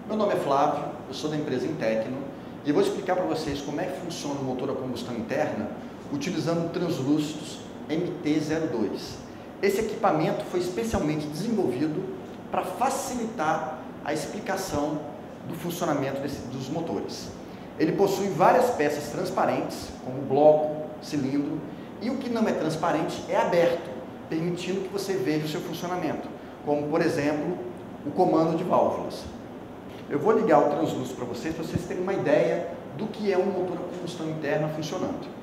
Meu nome é Flávio, eu sou da empresa Intecno e eu vou explicar para vocês como é que funciona o motor a combustão interna utilizando translúcidos MT-02. Esse equipamento foi especialmente desenvolvido para facilitar a explicação do funcionamento dos motores. Ele possui várias peças transparentes, como bloco, cilindro, e o que não é transparente é aberto, permitindo que você veja o seu funcionamento, como, por exemplo, o comando de válvulas. Eu vou ligar o translúcido para vocês terem uma ideia do que é um motor a combustão interna funcionando.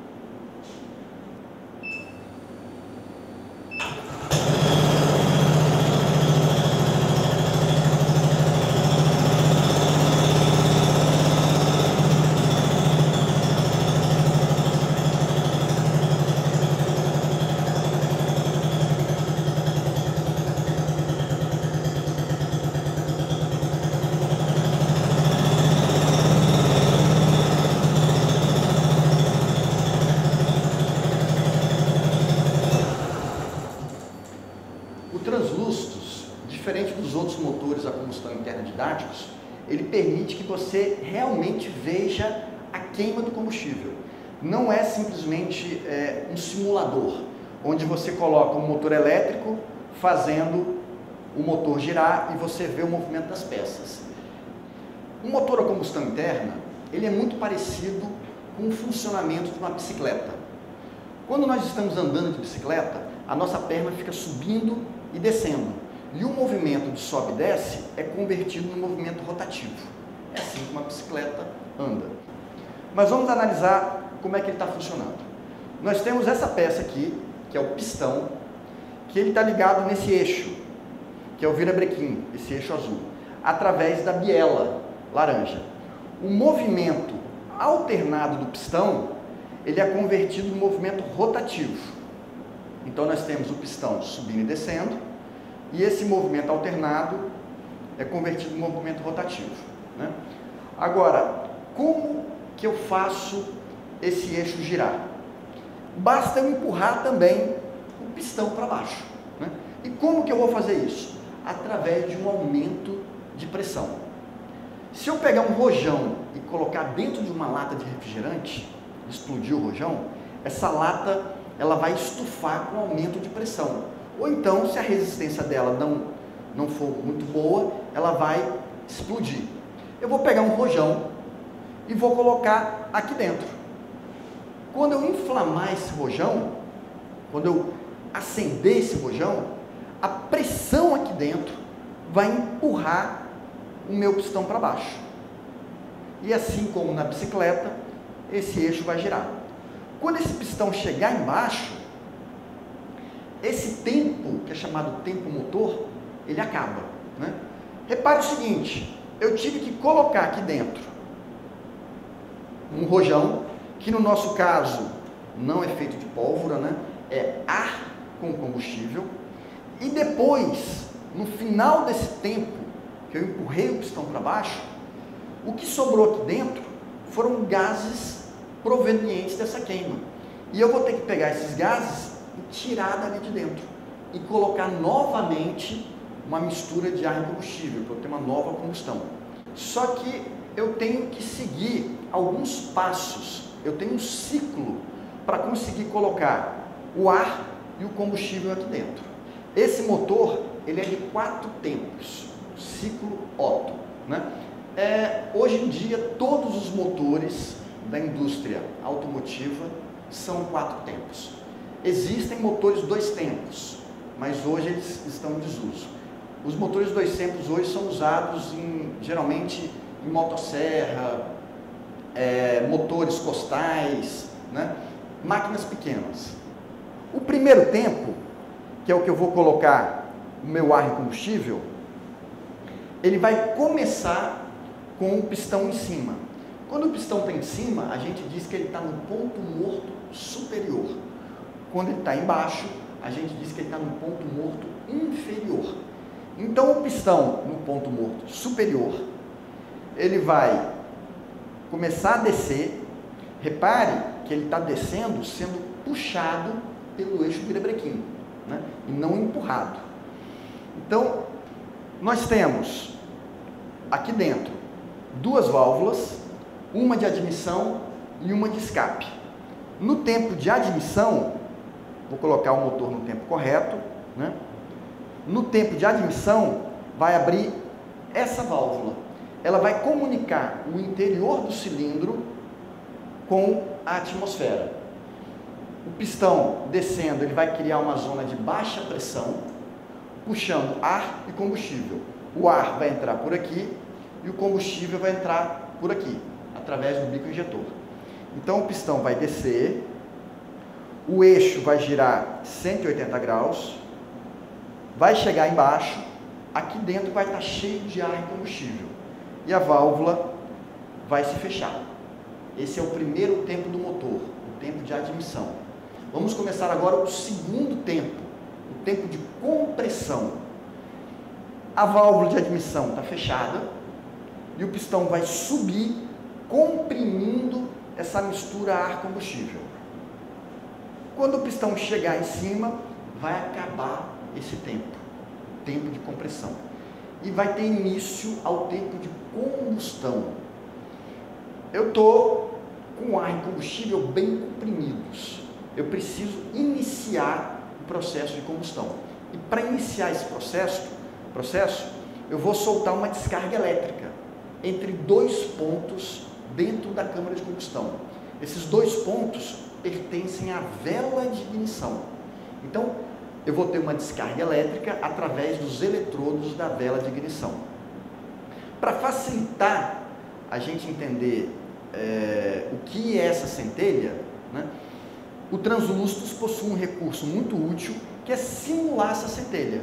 O translúcidos, diferente dos outros motores a combustão interna didáticos, ele permite que você realmente veja a queima do combustível. Não é simplesmente um simulador, onde você coloca um motor elétrico fazendo o motor girar e você vê o movimento das peças. O motor a combustão interna, ele é muito parecido com o funcionamento de uma bicicleta. Quando nós estamos andando de bicicleta, a nossa perna fica subindo e descendo. E o movimento de sobe e desce é convertido num movimento rotativo. É assim que uma bicicleta anda. Mas vamos analisar como é que ele está funcionando. Nós temos essa peça aqui, que é o pistão, que ele está ligado nesse eixo, que é o virabrequim, esse eixo azul, através da biela laranja. O movimento alternado do pistão, ele é convertido num movimento rotativo. Então nós temos o pistão subindo e descendo, e esse movimento alternado é convertido num movimento rotativo, né? Agora, como que eu faço esse eixo girar? Basta eu empurrar também o pistão para baixo, né? E como que eu vou fazer isso? Através de um aumento de pressão. Se eu pegar um rojão e colocar dentro de uma lata de refrigerante, explodir o rojão, essa lata ela vai estufar com aumento de pressão. Ou então, se a resistência dela não for muito boa, ela vai explodir. Eu vou pegar um rojão e vou colocar aqui dentro. Quando eu inflamar esse rojão, quando eu acender esse rojão, a pressão aqui dentro vai empurrar o meu pistão para baixo. E assim como na bicicleta, esse eixo vai girar. Quando esse pistão chegar embaixo, esse tempo, que é chamado tempo motor, ele acaba, né? Repare o seguinte, eu tive que colocar aqui dentro um rojão, que no nosso caso não é feito de pólvora, né? É ar com combustível, e depois, no final desse tempo, que eu empurrei o pistão para baixo, o que sobrou aqui dentro foram gases provenientes dessa queima. E eu vou ter que pegar esses gases e tirar dali de dentro e colocar novamente uma mistura de ar e combustível, para eu ter uma nova combustão. Só que eu tenho que seguir alguns passos, eu tenho um ciclo para conseguir colocar o ar e o combustível aqui dentro. Esse motor, ele é de 4 tempos, ciclo Otto, né? Hoje em dia, todos os motores da indústria automotiva são 4 tempos. Existem motores 2 tempos, mas hoje eles estão em desuso. Os motores 2 tempos hoje são usados geralmente em motosserra, motores costais, né? Máquinas pequenas. O primeiro tempo, que é o que eu vou colocar o meu ar e combustível, ele vai começar com o pistão em cima. Quando o pistão está em cima, a gente diz que ele está no ponto morto superior. Quando ele está embaixo, a gente diz que ele está no ponto morto inferior. Então, o pistão no ponto morto superior, ele vai começar a descer. Repare que ele está descendo, sendo puxado pelo eixo virabrequim, né? E não empurrado. Então, nós temos aqui dentro, duas válvulas, uma de admissão e uma de escape. No tempo de admissão, vou colocar o motor no tempo correto, né? No tempo de admissão, vai abrir essa válvula. Ela vai comunicar o interior do cilindro com a atmosfera. O pistão descendo, ele vai criar uma zona de baixa pressão, puxando ar e combustível. O ar vai entrar por aqui e o combustível vai entrar por aqui, através do bico injetor. Então o pistão vai descer, o eixo vai girar 180 graus, vai chegar embaixo, aqui dentro vai estar cheio de ar e combustível. E a válvula vai se fechar. Esse é o primeiro tempo do motor, o tempo de admissão. Vamos começar agora o segundo tempo, o tempo de compressão. A válvula de admissão está fechada e o pistão vai subir, comprimindo essa mistura ar-combustível. Quando o pistão chegar em cima, vai acabar esse tempo, o tempo de compressão. E vai ter início ao tempo de combustão. Eu estou com ar e combustível bem comprimidos. Eu preciso iniciar o processo de combustão. E para iniciar esse processo, eu vou soltar uma descarga elétrica entre dois pontos dentro da câmara de combustão. Esses dois pontos pertencem à vela de ignição. Então, eu vou ter uma descarga elétrica através dos eletrodos da vela de ignição. Para facilitar a gente entender o que é essa centelha, né, o Translúcidos possui um recurso muito útil, que é simular essa centelha.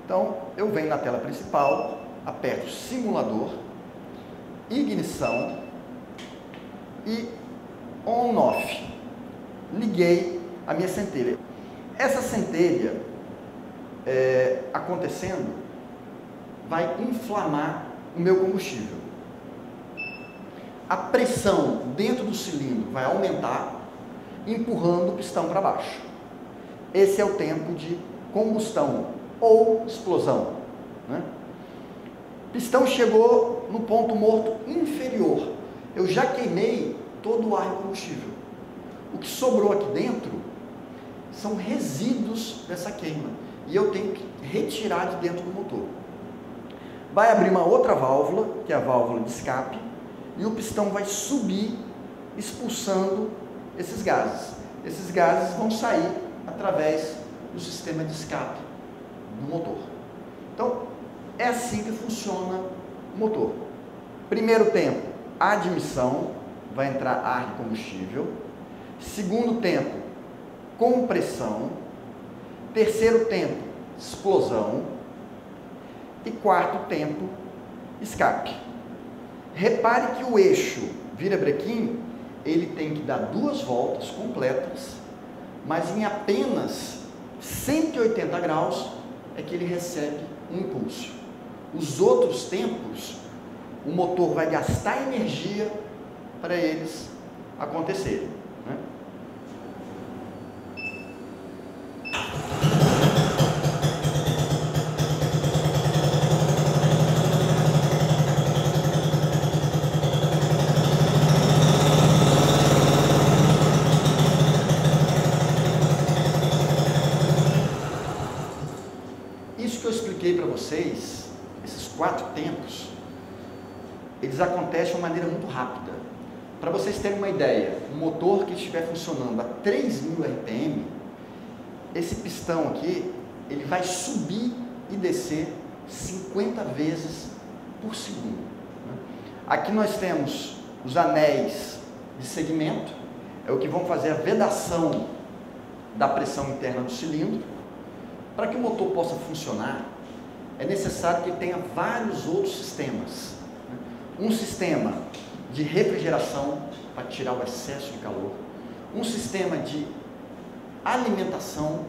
Então, eu venho na tela principal, aperto simulador, ignição e on-off. Liguei a minha centelha. Essa centelha, acontecendo, vai inflamar o meu combustível. A pressão dentro do cilindro vai aumentar, empurrando o pistão para baixo. Esse é o tempo de combustão ou explosão, né? Pistão chegou no ponto morto inferior. Eu já queimei todo o ar e combustível. O que sobrou aqui dentro são resíduos dessa queima e eu tenho que retirar de dentro do motor. Vai abrir uma outra válvula, que é a válvula de escape, e o pistão vai subir, expulsando esses gases. Esses gases vão sair através do sistema de escape do motor. Então, é assim que funciona o motor. Primeiro tempo, admissão, vai entrar ar e combustível. Segundo tempo, compressão. Terceiro tempo, explosão. E quarto tempo, escape. Repare que o eixo virabrequim, ele tem que dar 2 voltas completas, mas em apenas 180 graus é que ele recebe um impulso. Os outros tempos, o motor vai gastar energia para eles acontecerem, né? Isso que eu expliquei para vocês, esses 4 tempos, eles acontecem de uma maneira muito rápida. Para vocês terem uma ideia, um motor que estiver funcionando a 3.000 RPM, esse pistão aqui, ele vai subir e descer 50 vezes por segundo. Aqui nós temos os anéis de segmento, é o que vão fazer a vedação da pressão interna do cilindro. Para que o motor possa funcionar, é necessário que ele tenha vários outros sistemas. Um sistema de refrigeração, para tirar o excesso de calor. Um sistema de alimentação,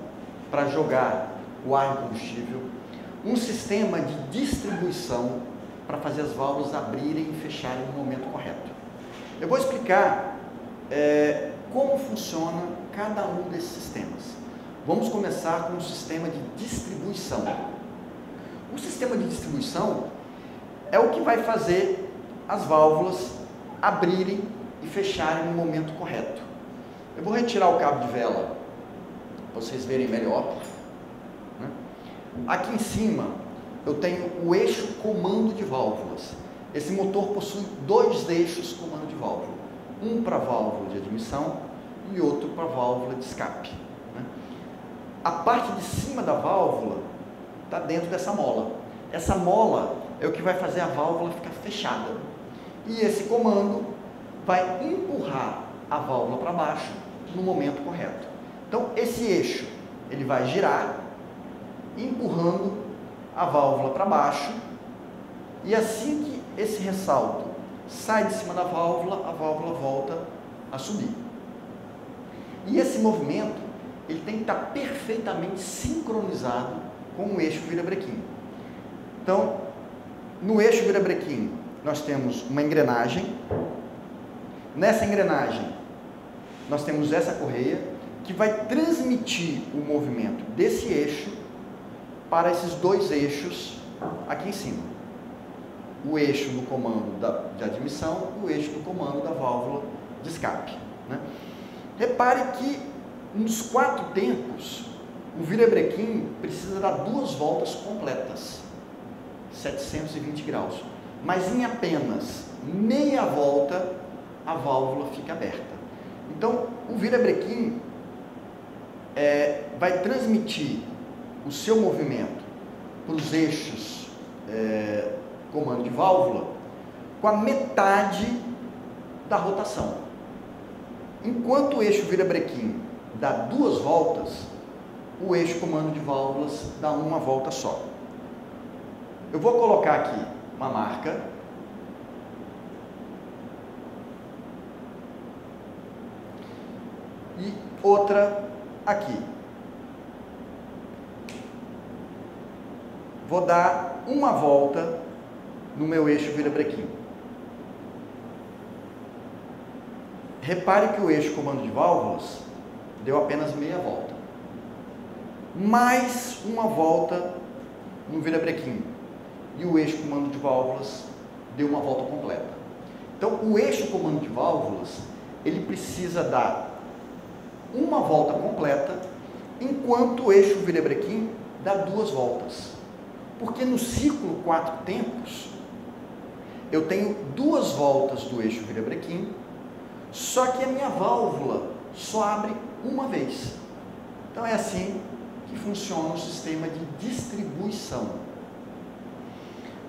para jogar o ar e combustível. Um sistema de distribuição, para fazer as válvulas abrirem e fecharem no momento correto. Eu vou explicar como funciona cada um desses sistemas. Vamos começar com o sistema de distribuição. O sistema de distribuição é o que vai fazer as válvulas abrirem e fecharem no momento correto. Eu vou retirar o cabo de vela para vocês verem melhor. Aqui em cima eu tenho o eixo comando de válvulas. Esse motor possui dois eixos comando de válvula, um para a válvula de admissão e outro para a válvula de escape. A parte de cima da válvula está dentro dessa mola. Essa mola é o que vai fazer a válvula ficar fechada. E esse comando vai empurrar a válvula para baixo no momento correto. Então, esse eixo ele vai girar, empurrando a válvula para baixo, e assim que esse ressalto sai de cima da válvula, a válvula volta a subir. E esse movimento ele tem que estar perfeitamente sincronizado com o eixo virabrequim. Então, no eixo virabrequim, nós temos uma engrenagem. Nessa engrenagem, nós temos essa correia que vai transmitir o movimento desse eixo para esses dois eixos aqui em cima. O eixo do comando de admissão e o eixo do comando da válvula de escape. Repare que nos 4 tempos, o virabrequim precisa dar 2 voltas completas, 720 graus. Mas em apenas meia volta, a válvula fica aberta. Então, o virabrequim vai transmitir o seu movimento para os eixos comando de válvula com a metade da rotação. Enquanto o eixo virabrequim dá 2 voltas, o eixo comando de válvulas dá uma volta só. Eu vou colocar aqui uma marca. E outra aqui. Vou dar uma volta no meu eixo virabrequim. Repare que o eixo comando de válvulas deu apenas meia volta. Mais uma volta no virabrequim. E o eixo comando de válvulas deu uma volta completa. Então, o eixo comando de válvulas, ele precisa dar uma volta completa, enquanto o eixo virabrequim dá 2 voltas. Porque no ciclo 4 tempos, eu tenho 2 voltas do eixo virabrequim, só que a minha válvula só abre uma vez. Então é assim que funciona o sistema de distribuição.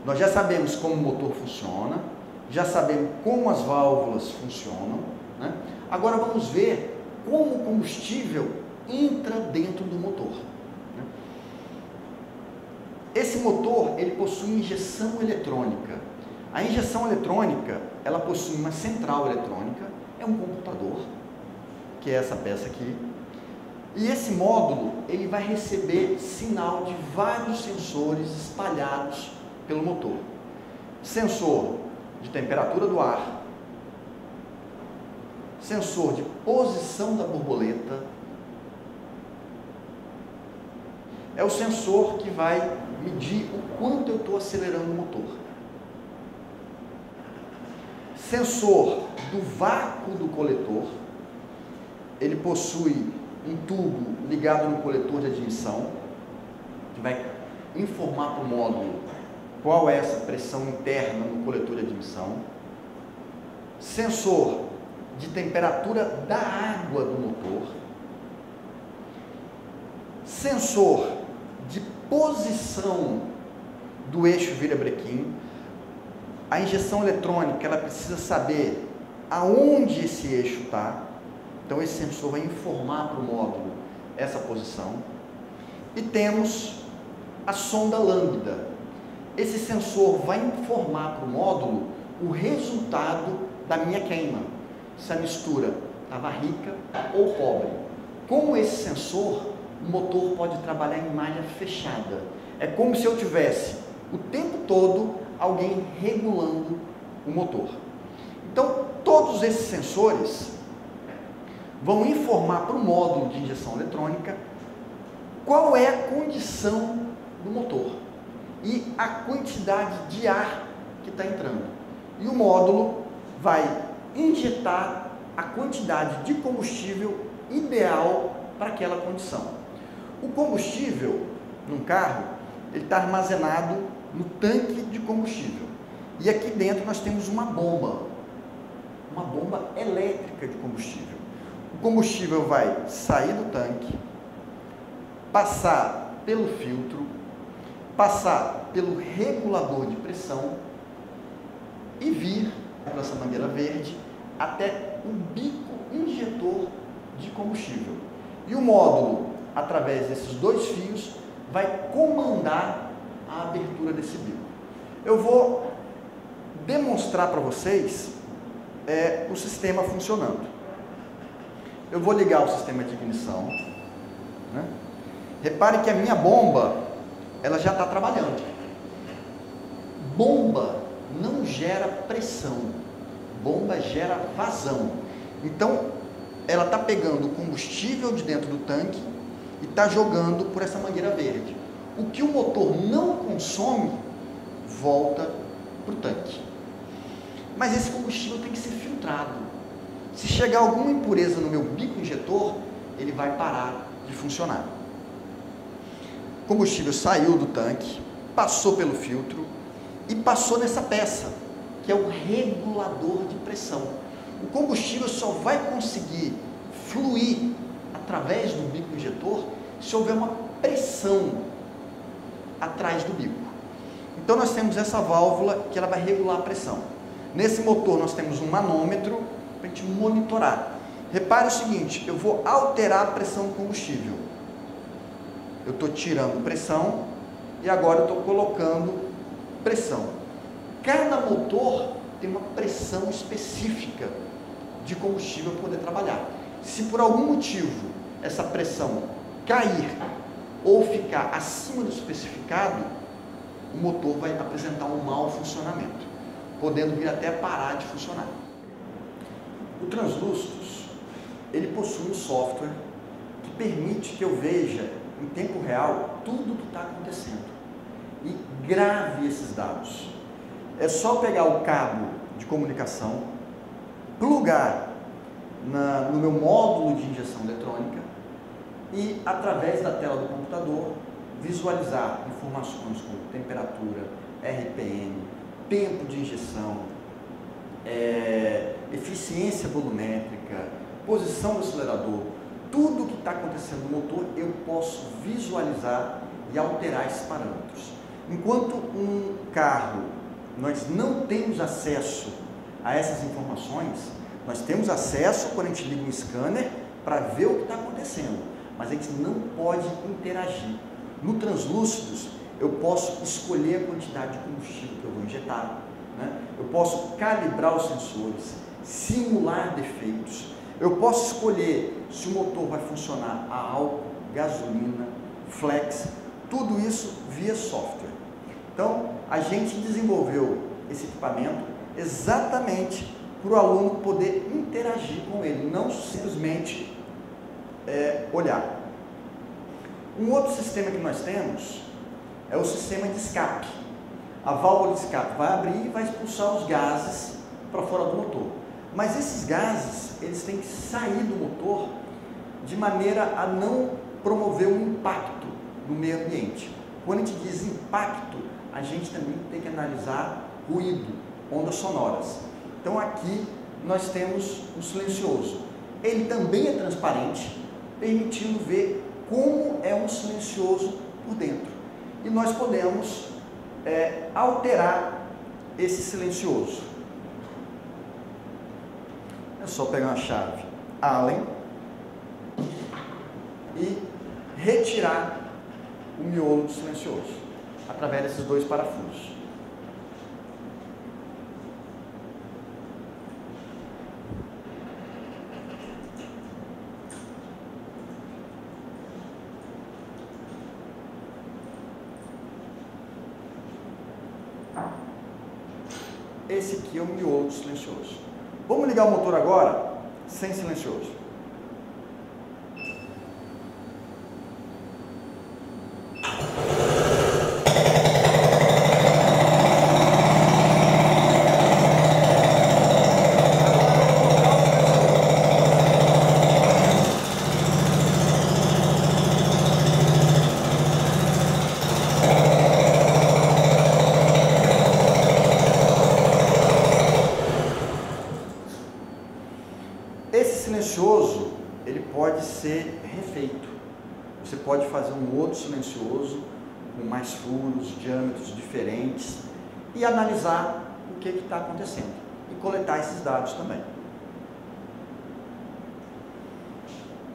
Nós já sabemos como o motor funciona, já sabemos como as válvulas funcionam, né? Agora vamos ver como o combustível entra dentro do motor. Esse motor, ele possui injeção eletrônica. A injeção eletrônica, ela possui uma central eletrônica, é um computador, que é essa peça aqui. E esse módulo, ele vai receber sinal de vários sensores espalhados pelo motor. Sensor de temperatura do ar, sensor de posição da borboleta, é o sensor que vai medir o quanto eu estou acelerando o motor. Sensor do vácuo do coletor, ele possui um tubo ligado no coletor de admissão, que vai informar para o módulo qual é essa pressão interna no coletor de admissão. Sensor de temperatura da água do motor. Sensor de posição do eixo virabrequim. A injeção eletrônica, ela precisa saber aonde esse eixo está. Então esse sensor vai informar para o módulo essa posição. E temos a sonda lambda. Esse sensor vai informar para o módulo o resultado da minha queima, se a mistura estava rica ou pobre. Com esse sensor, o motor pode trabalhar em malha fechada. É como se eu tivesse o tempo todo alguém regulando o motor. Então, todos esses sensores vão informar para o módulo de injeção eletrônica qual é a condição do motor e a quantidade de ar que está entrando. E o módulo vai injetar a quantidade de combustível ideal para aquela condição. O combustível, num carro, ele está armazenado no tanque de combustível. E aqui dentro nós temos uma bomba elétrica de combustível. O combustível vai sair do tanque, passar pelo filtro, passar pelo regulador de pressão e vir para essa mangueira verde até o bico injetor de combustível. E o módulo, através desses dois fios, vai comandar a abertura desse bico. Eu vou demonstrar para vocês o sistema funcionando. Eu vou ligar o sistema de ignição, né? Repare que a minha bomba, ela já está trabalhando. Bomba não gera pressão, bomba gera vazão. Então, ela está pegando o combustível de dentro do tanque e está jogando por essa mangueira verde. O que o motor não consome, volta para o tanque. Mas esse combustível tem que ser filtrado. Se chegar alguma impureza no meu bico injetor, ele vai parar de funcionar. O combustível saiu do tanque, passou pelo filtro e passou nessa peça, que é o regulador de pressão. O combustível só vai conseguir fluir através do bico injetor se houver uma pressão atrás do bico. Então nós temos essa válvula que ela vai regular a pressão. Nesse motor nós temos um manômetro para a gente monitorar. Repare o seguinte, eu vou alterar a pressão do combustível. Eu estou tirando pressão e agora eu estou colocando pressão. Cada motor tem uma pressão específica de combustível para poder trabalhar. Se por algum motivo essa pressão cair ou ficar acima do especificado, o motor vai apresentar um mau funcionamento, podendo vir até parar de funcionar. O Translúcidos, ele possui um software que permite que eu veja em tempo real tudo o que está acontecendo e grave esses dados. É só pegar o cabo de comunicação, plugar no meu módulo de injeção eletrônica e, através da tela do computador, visualizar informações como temperatura, RPM, tempo de injeção, eficiência volumétrica, posição do acelerador, tudo o que está acontecendo no motor eu posso visualizar e alterar esses parâmetros. Enquanto um carro nós não temos acesso a essas informações, nós temos acesso quando a gente liga um scanner para ver o que está acontecendo, mas a gente não pode interagir. No Translúcidos, eu posso escolher a quantidade de combustível que eu vou injetar, né? Eu posso calibrar os sensores, simular defeitos, eu posso escolher se o motor vai funcionar a álcool, gasolina, flex, tudo isso via software. Então, a gente desenvolveu esse equipamento exatamente para o aluno poder interagir com ele, não simplesmente olhar. Um outro sistema que nós temos é o sistema de escape. A válvula de escape vai abrir e vai expulsar os gases para fora do motor. Mas esses gases, eles têm que sair do motor de maneira a não promover um impacto no meio ambiente. Quando a gente diz impacto, a gente também tem que analisar ruído, ondas sonoras. Então aqui nós temos um silencioso. Ele também é transparente, permitindo ver como é um silencioso por dentro. E nós podemos alterar esse silencioso. É só pegar uma chave Allen e retirar o miolo do silencioso através desses dois parafusos. Esse aqui é o miolo do silencioso. Vamos ligar o motor agora sem silencioso. silencioso, ele pode ser refeito. Você pode fazer um outro silencioso com mais furos, diâmetros diferentes e analisar o que está acontecendo e coletar esses dados também.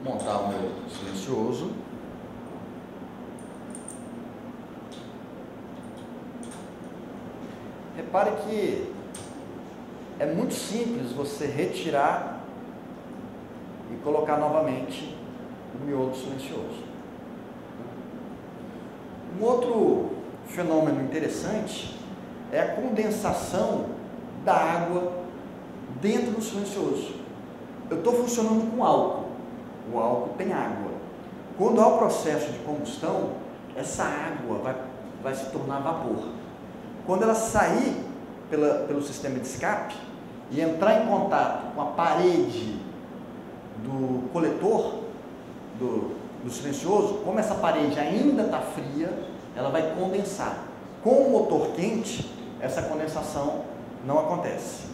Montar o meu silencioso. Repare que é muito simples você retirar e colocar novamente o miolo silencioso. Um outro fenômeno interessante é a condensação da água dentro do silencioso. Eu estou funcionando com álcool. O álcool tem água. Quando há o processo de combustão, essa água vai se tornar vapor. Quando ela sair pelo sistema de escape e entrar em contato com a parede do coletor do silencioso, como essa parede ainda está fria, ela vai condensar. Com o motor quente, essa condensação não acontece.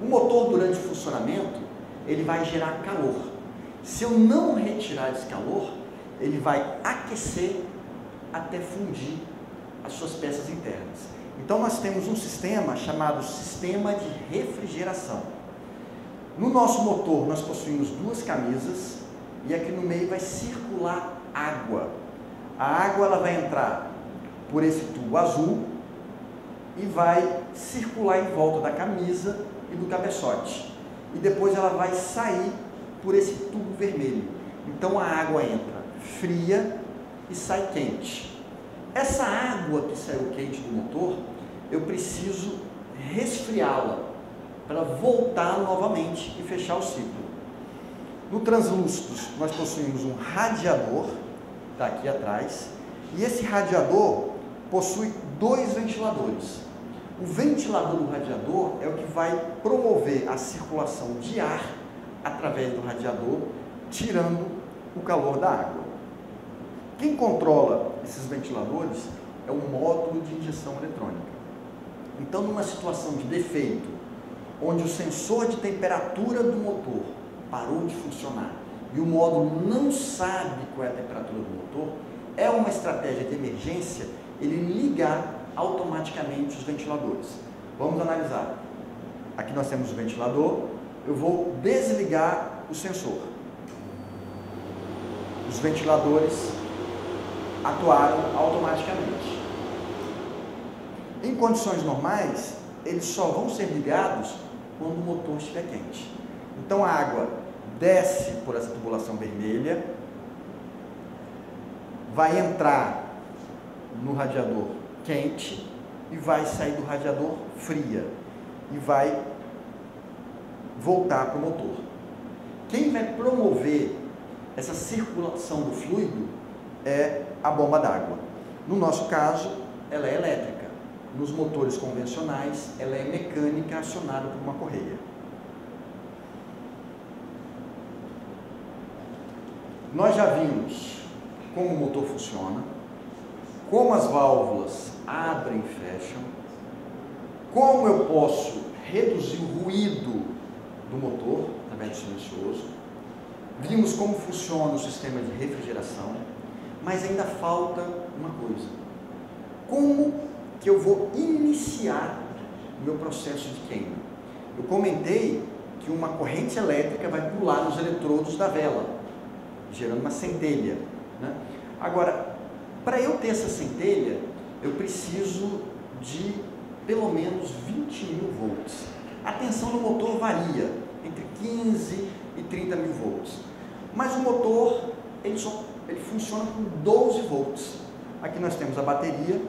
O motor, durante o funcionamento, ele vai gerar calor. Se eu não retirar esse calor, ele vai aquecer até fundir as suas peças internas. Então nós temos um sistema chamado sistema de refrigeração. No nosso motor nós possuímos duas camisas e aqui no meio vai circular água. A água ela vai entrar por esse tubo azul e vai circular em volta da camisa e do cabeçote. E depois ela vai sair por esse tubo vermelho. Então a água entra fria e sai quente. Essa água que saiu quente do motor, eu preciso resfriá-la para voltar novamente e fechar o ciclo. No translúcidos, nós possuímos um radiador, está aqui atrás, e esse radiador possui dois ventiladores. O ventilador do radiador é o que vai promover a circulação de ar através do radiador, tirando o calor da água. Quem controla esses ventiladores é o módulo de injeção eletrônica. Então, numa situação de defeito, onde o sensor de temperatura do motor parou de funcionar e o módulo não sabe qual é a temperatura do motor, é uma estratégia de emergência ele ligar automaticamente os ventiladores. Vamos analisar. Aqui nós temos o ventilador, eu vou desligar o sensor. Os ventiladores atuaram automaticamente. Em condições normais, eles só vão ser ligados quando o motor estiver quente. Então a água desce por essa tubulação vermelha, vai entrar no radiador quente e vai sair do radiador fria e vai voltar para o motor. Quem vai promover essa circulação do fluido é a bomba d'água. No nosso caso, ela é elétrica. Nos motores convencionais, ela é mecânica acionada por uma correia. Nós já vimos como o motor funciona, como as válvulas abrem e fecham, como eu posso reduzir o ruído do motor através do silencioso. Vimos como funciona o sistema de refrigeração, mas ainda falta uma coisa. Como que eu vou iniciar o meu processo de queima? Eu comentei que uma corrente elétrica vai pular nos eletrodos da vela, gerando uma centelha, né? Agora, para eu ter essa centelha, eu preciso de pelo menos 20.000 volts. A tensão do motor varia entre 15 e 30.000 volts. Mas o motor, ele funciona com 12 volts. Aqui nós temos a bateria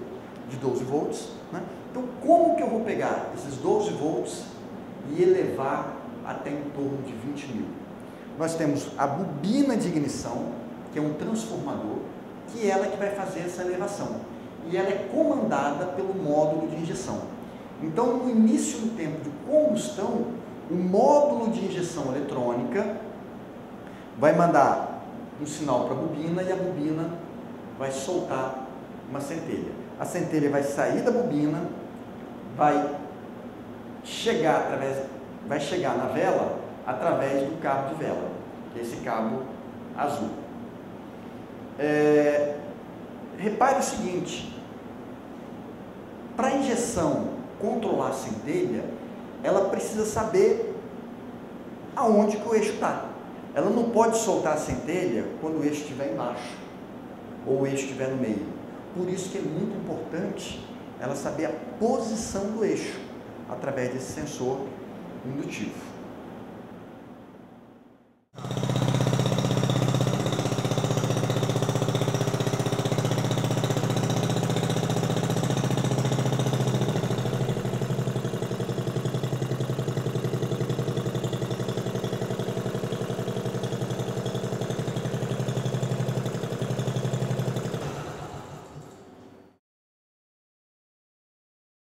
de 12 volts, né? Então, como que eu vou pegar esses 12 volts e elevar até em torno de 20.000? Nós temos a bobina de ignição, que é um transformador, que é ela que vai fazer essa elevação. E ela é comandada pelo módulo de injeção. Então, no início do tempo de combustão, o módulo de injeção eletrônica vai mandar um sinal para a bobina e a bobina vai soltar uma centelha. A centelha vai sair da bobina, vai chegar na vela através do cabo de vela, que é esse cabo azul. Repare o seguinte, para a injeção controlar a centelha, ela precisa saber aonde que o eixo está. Ela não pode soltar a centelha quando o eixo estiver embaixo, ou o eixo estiver no meio. Por isso que é muito importante ela saber a posição do eixo, através desse sensor indutivo.